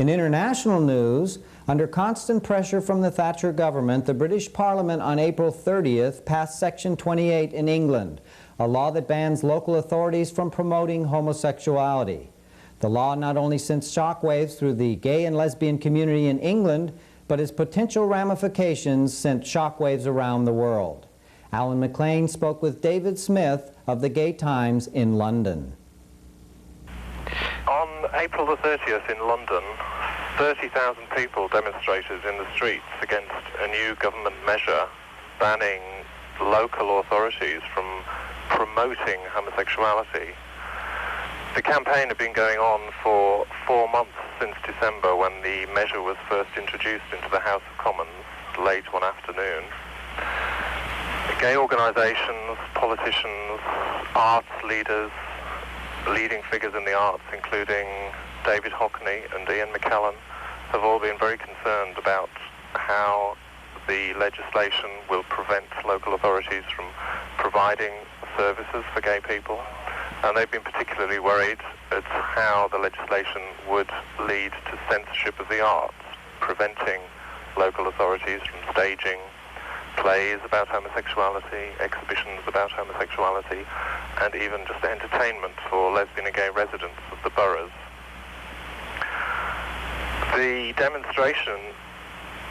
In international news, under constant pressure from the Thatcher government, the British Parliament on April 30th passed Section 28 in England, a law that bans local authorities from promoting homosexuality. The law not only sent shockwaves through the gay and lesbian community in England, but its potential ramifications sent shockwaves around the world. Alan McClain spoke with David Smith of the Gay Times in London. On April the 30th in London, 30,000 people demonstrated in the streets against a new government measure banning local authorities from promoting homosexuality. The campaign had been going on for 4 months since December, when the measure was first introduced into the House of Commons late one afternoon. Gay organisations, politicians, arts leaders, leading figures in the arts, including David Hockney and Ian McClain, have all been very concerned about how the legislation will prevent local authorities from providing services for gay people. And they've been particularly worried at how the legislation would lead to censorship of the arts, preventing local authorities from staging plays about homosexuality, exhibitions about homosexuality, and even just entertainment for lesbian and gay residents of the boroughs. The demonstration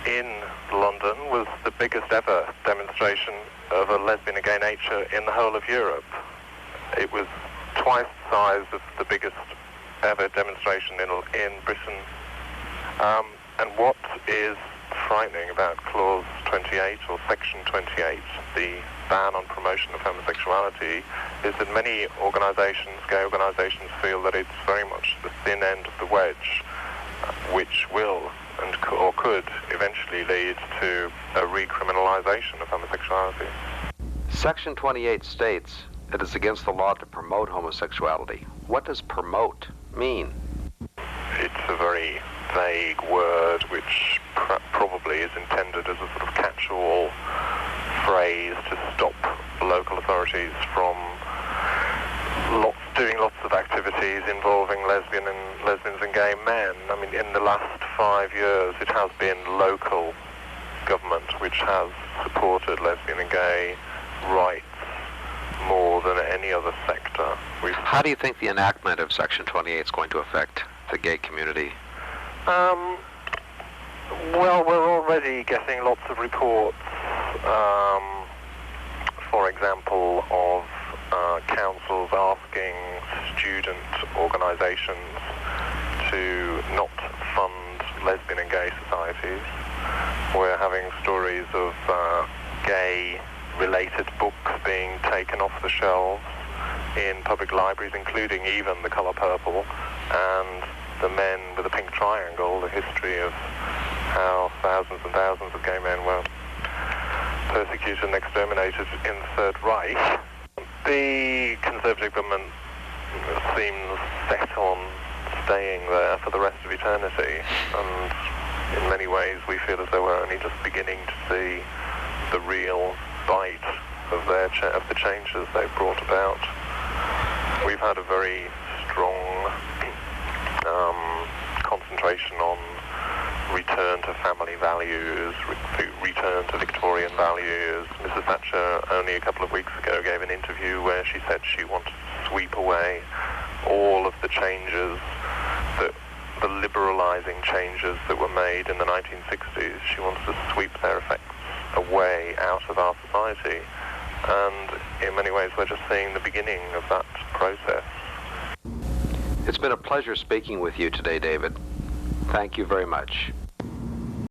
in London was the biggest ever demonstration of a lesbian and gay nature in the whole of Europe. It was twice the size of the biggest ever demonstration in Britain. And what is frightening about Clause 28 or Section 28, the ban on promotion of homosexuality, is that many organisations, gay organisations, feel that it's very much the thin end of the wedge, which will and or could eventually lead to a recriminalisation of homosexuality. Section 28 states it is against the law to promote homosexuality. What does promote mean? It's a very vague word which probably is intended as a sort of catch-all phrase to stop local authorities from doing lots of activities involving lesbians and gay men. I mean, in the last 5 years, it has been local government which has supported lesbian and gay rights more than any other sector. How do you think the enactment of Section 28 is going to affect the gay community? Well, we're already getting lots of reports, for example, of councils asking student organisations to not fund lesbian and gay societies. We're having stories of gay-related books being taken off the shelves in public libraries, including even The Colour Purple and The Men with a Pink Triangle, the history of how thousands and thousands of gay men were persecuted and exterminated in the Third Reich. The Conservative government seems set on staying there for the rest of eternity, and in many ways we feel as though we're only just beginning to see the real bite of the changes they've brought about. We've had a very strong concentration on return to family values, return to Victorian values. Mrs. Thatcher only a couple of weeks ago gave an interview where she said she wanted to sweep away all of the changes, the liberalising changes that were made in the 1960s. She wants to sweep their effects away out of our society. And in many ways we're just seeing the beginning of that process. It's been a pleasure speaking with you today, David. Thank you very much.